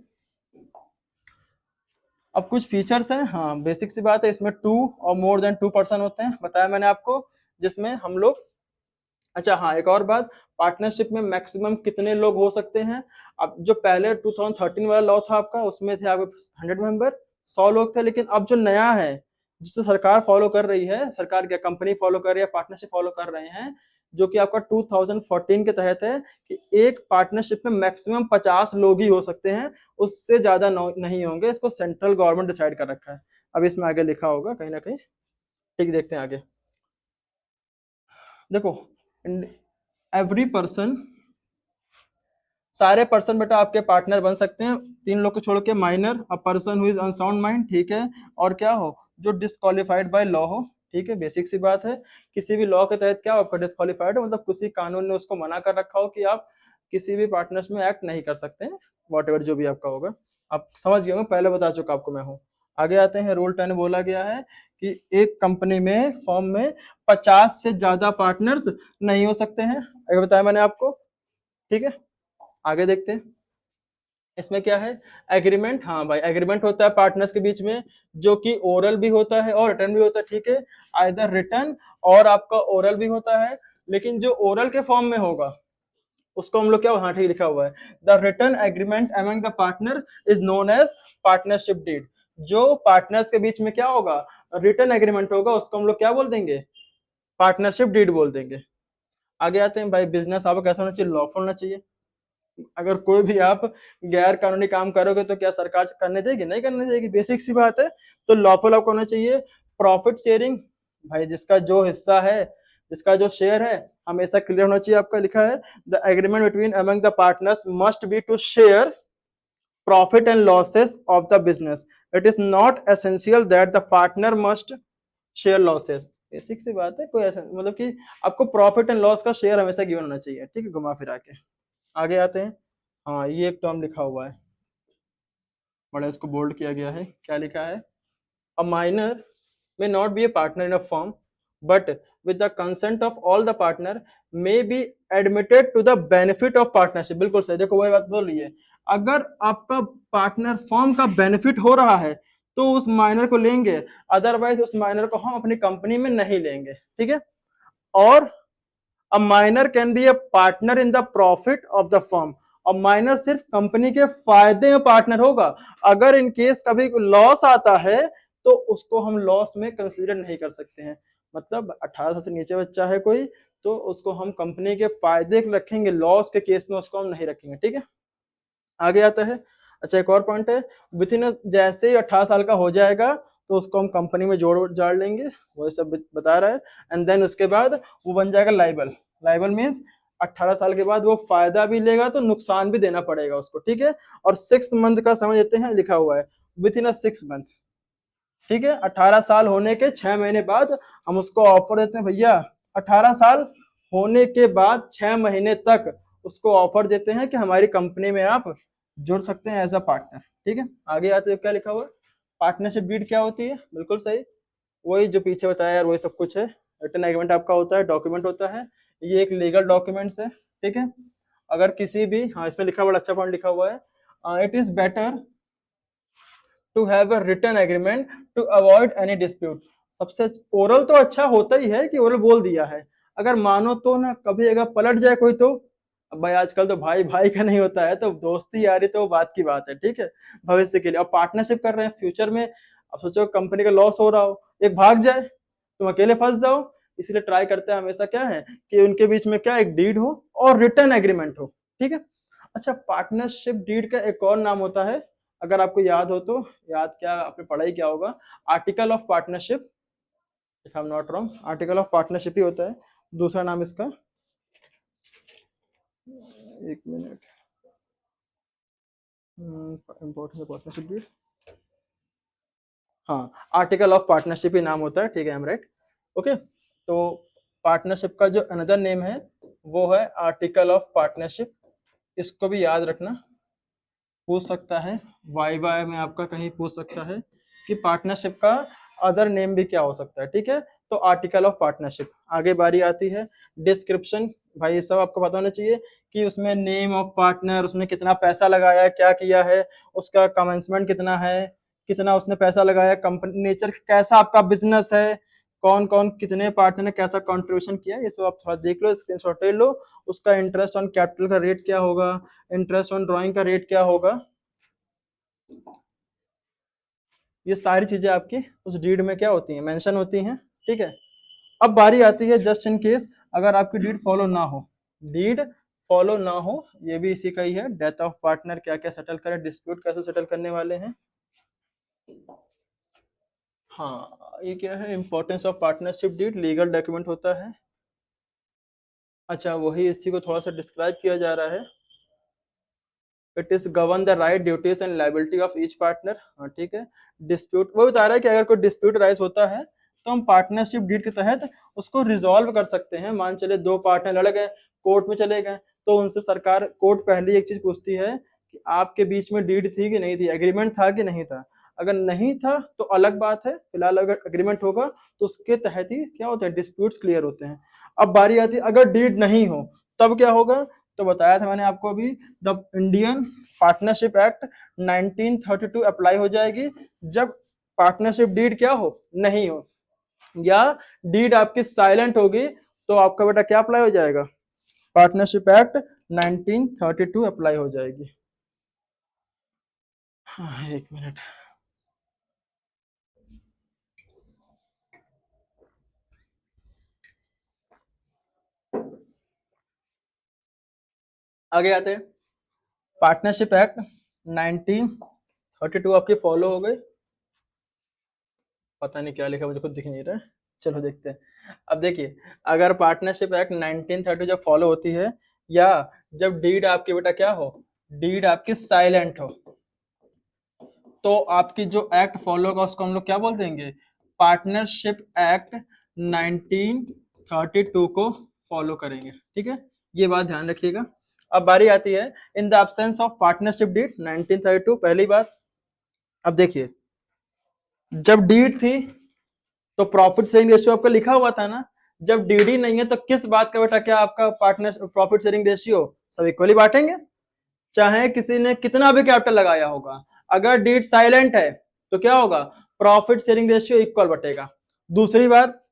अब कुछ फीचर्स हैं, हाँ बेसिक सी बात है, इसमें 2 और मोर देन 2 पर्सन होते हैं, बताया मैंने आपको, जिसमें हम लोग, अच्छा हाँ एक और बात, पार्टनरशिप में मैक्सिमम कितने लोग हो सकते हैं, अब जो पहले 2013 वाला लॉ था आपका उसमें थे आपके 100 मेंबर, 100 लोग थे, लेकिन अब जो नया है जिसे सरकार फॉलो कर रही है, सरकार क्या कंपनी फॉलो कर रही है, पार्टनरशिप फॉलो कर रहे हैं, जो कि आपका 2014 के तहत है कि एक पार्टनरशिप में मैक्सिमम 50 लोग ही हो सकते हैं, उससे ज्यादा नहीं होंगे, इसको सेंट्रल गवर्नमेंट डिसाइड कर रखा है, अब इसमें आगे लिखा होगा कहीं ना कहीं, ठीक, देखते हैं आगे। देखो एवरी पर्सन, सारे पर्सन बेटा आपके पार्टनर बन सकते हैं, 3 लोग को छोड़ के, minor a person who is unsound mind, ठीक है, और क्या हो जो डिस्क्वालिफाइड बाय लॉ हो, ठीक है, बेसिक सी बात है, किसी भी लॉ के तहत क्या हो डिस्क्वालिफाइड हो, मतलब किसी कानून ने उसको मना कर रखा हो कि आप किसी भी पार्टनर्स में एक्ट नहीं कर सकते हैं, वॉट जो भी आपका होगा, आप समझ गए होंगे, पहले बता चुका आपको मैं हूँ। आगे आते हैं, रूल 10 बोला गया है कि एक कंपनी में फॉर्म में 50 से ज्यादा पार्टनर्स नहीं हो सकते हैं, अगर बताया मैंने आपको, ठीक है। आगे देखते हैं, इसमें क्या है, एग्रीमेंट, हाँ भाई एग्रीमेंट होता है पार्टनर्स के बीच में, जो कि ओरल भी होता है और रिटर्न भी होता है, ठीक है, आइदर रिटर्न और आपका ओरल भी होता है, लेकिन जो ओरल के फॉर्म में होगा उसको हम लोग क्या, हाँ ठीक लिखा हुआ है, the written agreement among the partner is known as partnership deed, जो पार्टनर्स के बीच में क्या होगा, रिटर्न एग्रीमेंट होगा, उसको हम लोग क्या बोल देंगे, पार्टनरशिप डीड बोल देंगे। आगे आते हैं भाई, बिजनेस आपको कैसा होना चाहिए, लॉफुल होना चाहिए, अगर कोई भी आप गैर कानूनी काम करोगे तो क्या सरकार करने देगी, नहीं करने देगी, बेसिक सी बात है, तो लॉफुल आपको होना चाहिए। प्रॉफिट शेयरिंग, भाई जिसका जो हिस्सा है, जिसका जो शेयर है, हमेशा क्लियर होना चाहिए, आपका लिखा है the agreement between among the partners must be to share profit and losses of the business, it is not essential that the partner must share losses, basic सी बात है, कोई ऐसा मतलब कि आपको प्रॉफिट एंड लॉस का शेयर हमेशा गिवन होना चाहिए, ठीक है, घुमा फिरा के। आगे आते हैं। हाँ, ये एक टर्म लिखा हुआ है, बड़ा इसको बोल्ड किया गया है, क्या लिखा है? A minor may not be a partner in a firm, but with the consent of all the partner may be admitted to the benefit of partnership। बिल्कुल सही, देखो वही बात बोल रही है, अगर आपका पार्टनर फर्म का बेनिफिट हो रहा है तो उस माइनर को लेंगे, अदरवाइज उस माइनर को हम अपनी कंपनी में नहीं लेंगे, ठीक है। और a minor can be a partner in the profit of the firm, और माइनर सिर्फ कंपनी के फायदे में पार्टनर होगा। अगर इन केस कभी लॉस आता है तो उसको हम लॉस में कंसीडर नहीं कर सकते हैं। मतलब 18 साल से नीचे बच्चा है कोई, तो उसको हम कंपनी के फायदे रखेंगे, लॉस के केस में उसको हम नहीं रखेंगे, ठीक है। आगे आता है। अच्छा, एक और पॉइंट है, विद इन जैसे ही 18 साल का हो जाएगा तो उसको हम कंपनी में जोड़ जाड़ लेंगे, वो सब बता रहा है। एंड देन उसके बाद वो बन जाएगा लाइबल। लाइबल मीन्स 18 साल के बाद वो फायदा भी लेगा तो नुकसान भी देना पड़ेगा उसको, ठीक है। और 6 मंथ का समय देते हैं, लिखा हुआ है विद इन अ 6 मंथ, ठीक है। 18 साल होने के 6 महीने बाद हम उसको ऑफर देते हैं, भैया 18 साल होने के बाद 6 महीने तक उसको ऑफर देते हैं कि हमारी कंपनी में आप जुड़ सकते हैं एज अ पार्टनर, ठीक है। आगे आते हैं, क्या लिखा हुआ है? पार्टनरशिप डीड क्या होती है? बिल्कुल सही, वही जो पीछे बताया यार, वही सब कुछ है। रिटन एग्रीमेंट आपका होता है, डॉक्यूमेंट होता है, ये एक लीगल डॉक्यूमेंट्स है, ठीक है। अगर किसी भी, हाँ इसमें लिखा बड़ा अच्छा पॉइंट लिखा हुआ है, it is better to have a written agreement to avoid any dispute. सबसे ओरल तो अच्छा होता ही है कि ओरल बोल दिया है, अगर मानो तो ना, कभी अगर पलट जाए कोई तो, अब भाई आजकल तो भाई भाई का नहीं होता है, तो दोस्ती यारी तो बात की बात है, ठीक है, भविष्य के लिए। और पार्टनरशिप कर रहे हैं फ्यूचर में, अब सोचो कंपनी का लॉस हो रहा हो, एक भाग जाए, तुम अकेले फंस जाओ, इसलिए ट्राई करते हैं हमेशा क्या है कि उनके बीच में क्या एक डीड हो और रिटर्न एग्रीमेंट हो, ठीक है। अच्छा, पार्टनरशिप डीड का एक और नाम होता है, अगर आपको याद हो तो, याद क्या, आपने पढ़ा ही क्या होगा, article of partnership, if I am not wrong, article of partnership ही होता है दूसरा नाम इसका। एक मिनट, इम्पोर्टेंस पार्टनरशिप डीड, हाँ आर्टिकल ऑफ पार्टनरशिप ही नाम होता है, ठीक है, आई एम राइट, ओके। तो पार्टनरशिप का जो अनदर नेम है वो है आर्टिकल ऑफ पार्टनरशिप, इसको भी याद रखना, पूछ सकता है वाई वाई में आपका कहीं पूछ सकता है कि पार्टनरशिप का अदर नेम भी क्या हो सकता है, ठीक है। तो आर्टिकल ऑफ पार्टनरशिप। आगे बारी आती है डिस्क्रिप्शन, भाई ये सब आपको पता होना चाहिए कि उसमें नेम ऑफ पार्टनर, उसने कितना पैसा लगाया, क्या किया है, उसका कमेंसमेंट कितना है, कितना उसने पैसा लगाया, कंपनी नेचर कैसा आपका बिजनेस है, कौन कौन कितने पार्टनर ने कैसा कंट्रीब्यूशन किया, ये सब आप थोड़ा देख लो, स्क्रीनशॉट ले लो। उसका इंटरेस्ट ऑन कैपिटल का रेट क्या होगा, इंटरेस्ट ऑन ड्राइंग का रेट क्या होगा, ये सारी चीजें आपकी उस डीड में क्या होती हैं, मेंशन होती हैं, ठीक है। अब बारी आती है जस्ट इन केस अगर आपकी डीड फॉलो ना हो, डीड फॉलो ना हो, ये भी इसी का ही है, डेथ ऑफ पार्टनर क्या क्या सेटल करें, डिस्प्यूट कैसे सेटल करने वाले हैं। हाँ, ये क्या है, importance of partnership deed, legal document होता है। अच्छा, वही इसी को थोड़ा सा डिस्क्राइब किया जा रहा है, it is govern the right duties and liability of each partner, हाँ ठीक है। डिस्प्यूट वो बता रहा है कि अगर कोई डिस्प्यूट राइज होता है तो हम पार्टनरशिप डीड के तहत उसको रिजॉल्व कर सकते हैं। मान चले दो पार्टनर लड़ गए, कोर्ट में चले गए, तो उनसे सरकार, कोर्ट पहले एक चीज पूछती है कि आपके बीच में डीड थी कि नहीं थी, एग्रीमेंट था कि नहीं था। अगर नहीं था तो अलग बात है, फिलहाल अगर एग्रीमेंट होगा तो उसके तहत ही क्या होता है, डिस्प्यूट्स क्लियर होते हैं। अब बारी आती है अगर डीड नहीं हो तब क्या होगा, तो बताया था मैंने आपको अभी, the Indian partnership act 1932 apply हो जाएगी जब पार्टनरशिप डीड क्या हो, नहीं हो, या डीड आपकी साइलेंट होगी, तो आपका बेटा क्या अप्लाई हो जाएगा, पार्टनरशिप एक्ट 1932 अप्लाई हो जाएगी। हाँ, एक मिनट, आगे आते हैं। पार्टनरशिप एक्ट 1932 आपकी फॉलो हो गई, पता नहीं क्या लिखा मुझे खुद दिख नहीं रहा है, चलो देखते हैं। अब देखिए, अगर पार्टनरशिप एक्ट 1930 जब फॉलो होती है, या जब डीड आपकी बेटा क्या हो, डीड आपकी साइलेंट हो, तो आपकी जो एक्ट फॉलो होगा उसको हम लोग क्या बोल देंगे, पार्टनरशिप एक्ट 1932 को फॉलो करेंगे, ठीक है, ये बात ध्यान रखिएगा। अब बारी आती है in the absence of partnership deed 1932, पहली बात। अब देखिए, जब डीड थी तो प्रॉफिट शेयरिंग रेशियो आपका लिखा हुआ था ना, जब डीडी नहीं है तो किस बात का बेटा क्या आपका पार्टनर प्रॉफिट शेयरिंग रेशियो, सब इक्वली बांटेंगे, चाहे किसी ने कितना भी कैपिटल लगाया होगा। अगर डीड साइलेंट है तो क्या होगा, प्रॉफिट शेयरिंग रेशियो इक्वल बटेगा। दूसरी बात,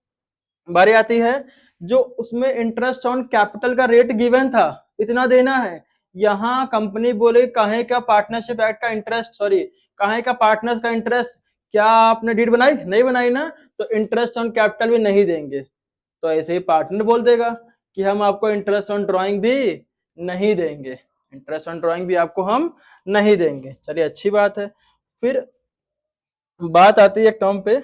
बारी आती है जो उसमें इंटरेस्ट ऑन कैपिटल का रेट गिवन था, इतना देना है। यहाँ कंपनी बोले काहे का पार्टनरशिप एक्ट का इंटरेस्ट, सॉरी काहे का पार्टनर्स का इंटरेस्ट, क्या आपने डीड बनाई, नहीं बनाई ना, तो इंटरेस्ट ऑन कैपिटल भी नहीं देंगे। तो ऐसे ही पार्टनर बोल देगा कि हम आपको इंटरेस्ट ऑन ड्राइंग भी नहीं देंगे, इंटरेस्ट ऑन ड्राइंग भी आपको हम नहीं देंगे। चलिए अच्छी बात है। फिर बात आती है एक टर्म पे,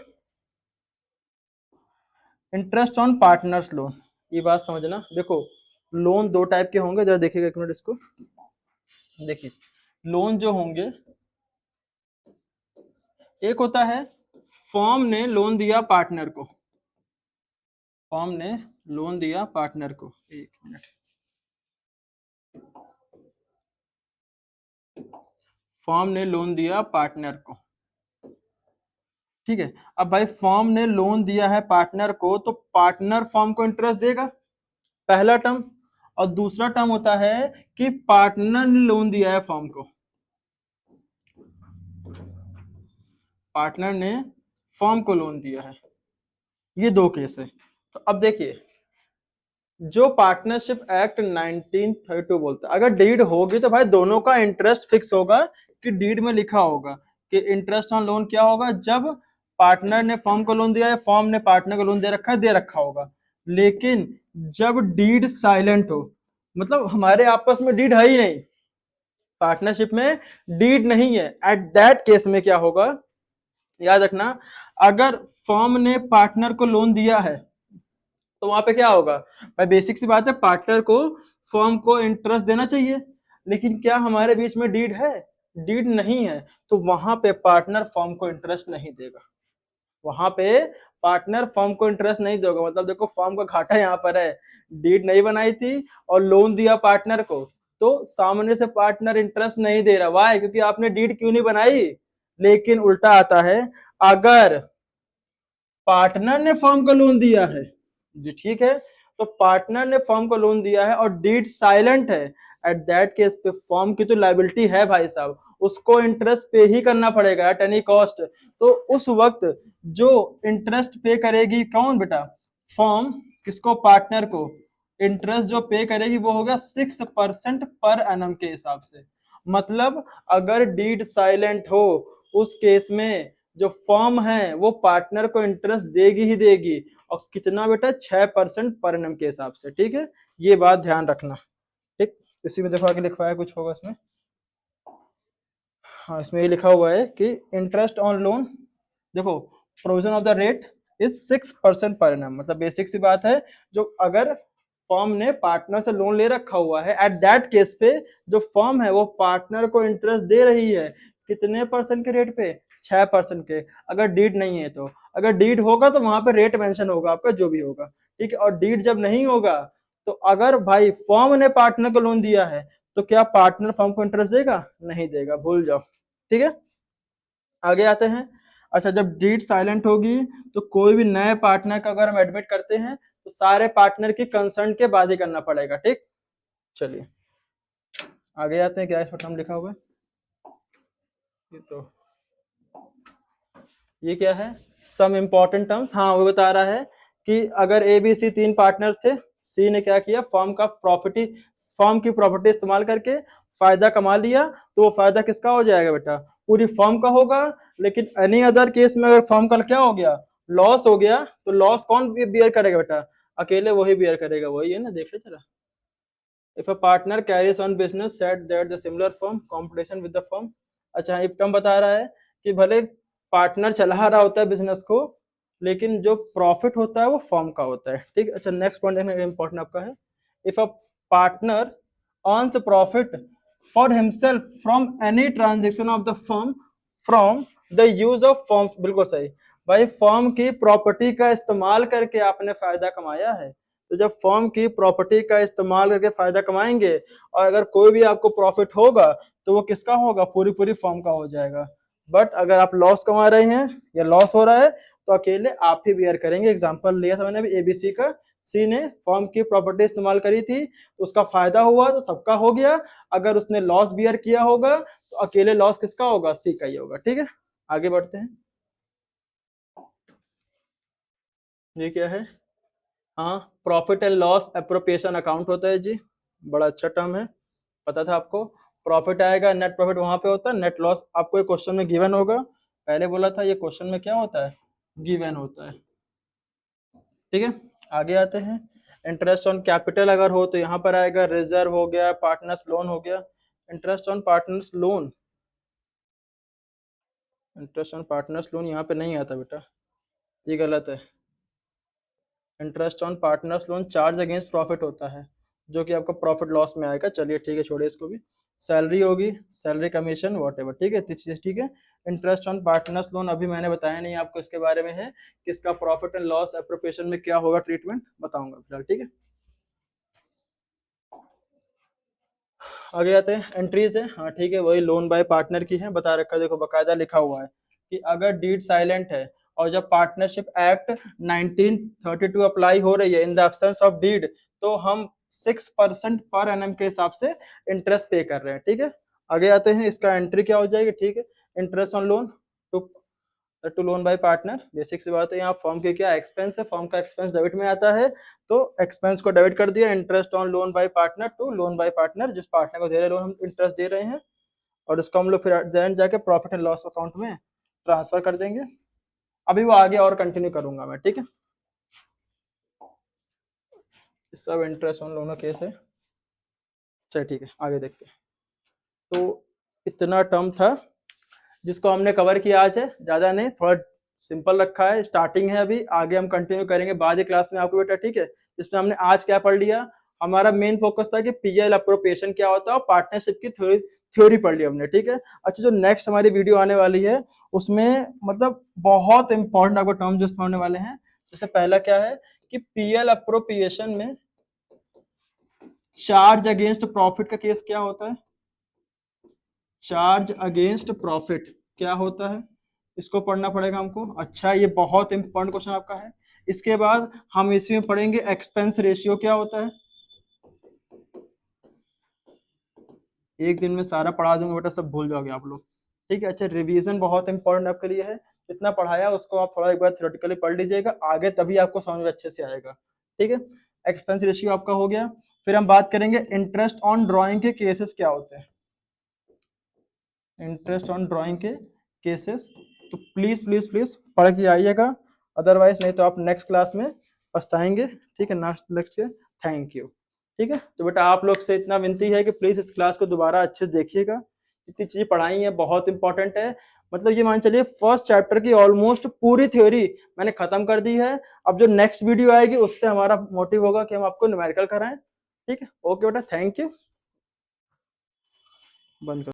इंटरेस्ट ऑन पार्टनर्स लोन। ये बात समझना, देखो लोन दो टाइप के होंगे, जरा देखिएगा एक मिनट इसको। देखिए लोन जो होंगे, एक होता है फर्म ने लोन दिया पार्टनर को, फर्म ने लोन दिया पार्टनर को, एक मिनट, फर्म ने लोन दिया पार्टनर को, ठीक है। अब भाई फर्म ने लोन दिया है पार्टनर को, तो पार्टनर फर्म को इंटरेस्ट देगा, पहला टर्म। और दूसरा टर्म होता है कि पार्टनर ने लोन दिया है फर्म को, पार्टनर ने फर्म को लोन दिया है, ये दो केस है। तो अब देखिए, जो पार्टनरशिप एक्ट 1932 बोलता है, अगर डीड होगी तो भाई दोनों का इंटरेस्ट फिक्स होगा, कि डीड में लिखा होगा कि इंटरेस्ट ऑन लोन क्या होगा, जब पार्टनर ने फर्म को लोन दिया है, फर्म ने पार्टनर को लोन दे रखा है, दे रखा होगा। लेकिन जब डीड साइलेंट हो, मतलब हमारे आपस में डीड है ही नहीं, पार्टनरशिप में डीड नहीं है, एट दैट केस में क्या होगा, याद रखना, अगर फर्म ने पार्टनर को लोन दिया है तो वहां पे क्या होगा भाई, बेसिक सी बात है, पार्टनर को फर्म को इंटरेस्ट देना चाहिए। लेकिन क्या हमारे बीच में डीड है, डीड नहीं है, तो वहां पे पार्टनर फर्म को इंटरेस्ट नहीं देगा, वहां पे पार्टनर फर्म को इंटरेस्ट नहीं देगा। मतलब देखो फर्म का घाटा यहाँ पर है, डीड नहीं बनाई थी और लोन दिया पार्टनर को, तो सामने से पार्टनर इंटरेस्ट नहीं दे रहा, वाई, क्योंकि आपने डीड क्यों नहीं बनाई। लेकिन उल्टा आता है, अगर पार्टनर ने फर्म को लोन दिया है, जी ठीक है, तो पार्टनर ने फर्म को लोन दिया है और डीड साइलेंट है, एट दैट केस पे फर्म की तो लायबिलिटी है भाई साहब, उसको इंटरेस्ट पे ही करना पड़ेगा एट एनी कॉस्ट। तो उस वक्त जो इंटरेस्ट पे करेगी कौन बेटा, फर्म, किसको, पार्टनर को, इंटरेस्ट जो पे करेगी वो होगा 6% पर एनम के हिसाब से। मतलब अगर डीड साइलेंट हो, उस केस में जो फर्म है वो पार्टनर को इंटरेस्ट देगी ही देगी, और कितना बेटा, 6% पर एनम के हिसाब से, ठीक है, ये बात ध्यान रखना, ठीक। इसी में देखो आगे लिखा है, कुछ होगा इसमें, हाँ इसमें ये लिखा हुआ है कि इंटरेस्ट ऑन लोन, देखो provision of the rate is 6% per annum, मतलब बेसिक सी बात है, जो अगर फर्म ने पार्टनर से लोन ले रखा हुआ है, एट दैट केस पे जो फर्म है वो पार्टनर को इंटरेस्ट दे रही है, कितने परसेंट के रेट पे, 6% के। अगर डीड नहीं है तो, अगर डीड होगा तो वहां पे रेट मेंशन होगा आपका जो भी होगा, ठीक है। और डीड जब नहीं होगा, तो अगर भाई फर्म ने पार्टनर को लोन दिया है, तो क्या पार्टनर फर्म को इंटरेस्ट देगा, नहीं देगा, भूल जाओ, ठीक है। आगे आते हैं, अच्छा जब डीड साइलेंट होगी तो कोई भी नए पार्टनर का अगर हम एडमिट करते हैं तो सारे पार्टनर की कंसर्न के बाद ही करना पड़ेगा, ठीक। चलिए आगे आते हैं, क्या इस पर नाम लिखा हुआ है, ये क्या है, सम इंपॉर्टेंट टर्म्स, हाँ वो बता रहा है कि अगर ए बी सी तीन पार्टनर्स थे, सी ने क्या किया, फर्म की प्रॉपर्टी इस्तेमाल करके फायदा कमा लिया, तो वो फायदा किसका हो जाएगा बेटा, पूरी फर्म का होगा। लेकिन एनी अदर केस में अगर फर्म का क्या हो गया, लॉस हो गया, तो लॉस कौन बियर करेगा बेटा, अकेले वही बियर करेगा, वही है ना, देख लो जरा। If a partner carries on business said that the similar firm competition with the firm, अच्छा इफ टर्म बता रहा है कि भले पार्टनर चला रहा होता है बिजनेस को, लेकिन जो प्रॉफिट होता है वो फर्म का होता है, ठीक। अच्छा नेक्स्ट पॉइंट देखना इंपॉर्टेंट आपका है, if a partner earns profit for himself from any transaction of the firm from the use of firm, बिल्कुल सही भाई फर्म की प्रॉपर्टी का इस्तेमाल करके आपने फायदा कमाया है, तो जब फर्म की प्रॉपर्टी का इस्तेमाल करके फायदा कमाएंगे और अगर कोई भी आपको प्रॉफिट होगा तो वो किसका होगा, पूरी पूरी फर्म का हो जाएगा। बट अगर आप लॉस कमा रहे हैं या लॉस हो रहा है तो अकेले आप ही बियर करेंगे। एग्जांपल लिया था मैंने अभी एबीसी का, सी ने फर्म की प्रॉपर्टी इस्तेमाल करी थी तो उसका फायदा हुआ तो सबका हो गया, अगर उसने लॉस बियर किया होगा तो अकेले लॉस किसका होगा, सी का ही होगा। ठीक है, आगे बढ़ते हैं। ये क्या है, हाँ profit and loss appropriation account होता है जी, बड़ा अच्छा टर्म है, पता था आपको। प्रॉफिट आएगा, नेट प्रॉफिट वहां पे होता है, नेट लॉस आपको एक क्वेश्चन में गिवन होगा, पहले बोला था ये क्वेश्चन में क्या होता है, गिवन होता है। ठीक है, आगे आते हैं। इंटरेस्ट ऑन कैपिटल अगर हो तो यहाँ पर आएगा रिजर्व हो गया, पार्टनर्स लोन हो गया। Interest on partners loan, interest on partners loan यहाँ पे नहीं आता बेटा, ये गलत है। Interest on partners loan charge against profit होता है, जो कि आपका प्रॉफिट लॉस में आएगा। चलिए ठीक है, छोड़िए इसको भी। सैलरी होगी, सैलरी कमीशन वॉट एवर, ठीक है, ठीक है। इंटरेस्ट ऑन पार्टनर्स लोन अभी मैंने बताया नहीं आपको इसके बारे में है कि इसका प्रॉफिट एंड लॉस एप्रोप्रिएशन में क्या होगा, ट्रीटमेंट बताऊंगा फिलहाल। ठीक है, आगे आते हैं। एंट्रीज है, हाँ ठीक है, वही लोन बाय पार्टनर की है, बता रखा है, देखो बकायदा लिखा हुआ है कि अगर डीड साइलेंट है और जब पार्टनरशिप एक्ट 1932 अप्लाई हो रही है in the absence of deed, तो हम 6% पर एनम के हिसाब से इंटरेस्ट पे कर रहे हैं। ठीक है, आगे आते हैं, इसका एंट्री क्या हो जाएगी। ठीक है, interest on loan to loan by partner, basic सी बात है, यहाँ फर्म के क्या एक्सपेंस है, फर्म का एक्सपेंस डेबिट में आता है तो एक्सपेंस को डेबिट कर दिया। Interest on loan by partner to loan by partner, जिस पार्टनर को दे रहे लोन हम इंटरेस्ट दे रहे हैं, और इसको हम लोग फिर देन जाके प्रॉफिट एंड लॉस अकाउंट में ट्रांसफर कर देंगे। अभी वो आगे और कंटिन्यू करूंगा मैं। ठीक है, सब इंटरेस्ट ऑन लोन केस है। चलिए ठीक है, आगे देखते हैं। तो इतना टर्म था जिसको हमने कवर किया आज है, ज्यादा नहीं, थोड़ा सिंपल रखा है, स्टार्टिंग है अभी, आगे हम कंटिन्यू करेंगे बाद की क्लास में आपको बेटा। ठीक है, जिसमें हमने आज क्या पढ़ लिया, हमारा मेन फोकस था कि पीएल अप्रोप्रिएशन क्या होता है और पार्टनरशिप की थ्योरी पढ़ ली हमने। ठीक है, अच्छा जो नेक्स्ट हमारी वीडियो आने वाली है उसमें मतलब बहुत इंपॉर्टेंट आपको टर्म जो होने वाले हैं। जैसे पहला क्या है कि पीएल अप्रोप्रिएशन में चार्ज अगेंस्ट प्रॉफिट का केस क्या होता है, चार्ज अगेंस्ट प्रॉफिट क्या होता है, इसको पढ़ना पड़ेगा हमको। अच्छा, ये बहुत इंपॉर्टेंट क्वेश्चन आपका है। इसके बाद हम इसी में पढ़ेंगे एक्सपेंस रेशियो क्या होता है, एक दिन में सारा पढ़ा दूंगा बेटा, सब भूल जाओगे आप लोग। ठीक है, अच्छा रिवीजन बहुत इंपॉर्टेंट आपके लिए है, जितना पढ़ाया उसको आप थोड़ा एक बार थ्योरेटिकली पढ़ लीजिएगा, आगे तभी आपको समझ में अच्छे से आएगा। ठीक है, एक्सपेंस रेशियो आपका हो गया। फिर हम बात करेंगे इंटरेस्ट ऑन ड्रॉइंग के केसेस क्या होते हैं, इंटरेस्ट ऑन ड्राइंग के केसेस, तो प्लीज प्लीज प्लीज पढ़ के आइएगा, अदरवाइज नहीं तो आप नेक्स्ट क्लास में पछताएंगे। ठीक है, नेक्स्ट थैंक यू। ठीक है, तो बेटा आप लोग से इतना विनती है कि प्लीज इस क्लास को दोबारा अच्छे से देखिएगा, जितनी चीजें पढ़ाई है बहुत इंपॉर्टेंट है। मतलब ये मान चलिए फर्स्ट चैप्टर की ऑलमोस्ट पूरी थ्योरी मैंने खत्म कर दी है। अब जो नेक्स्ट वीडियो आएगी उससे हमारा मोटिव होगा कि हम आपको न्यूमेरिकल कराएं। ठीक है, ओके बेटा, थैंक यू, बंद कर।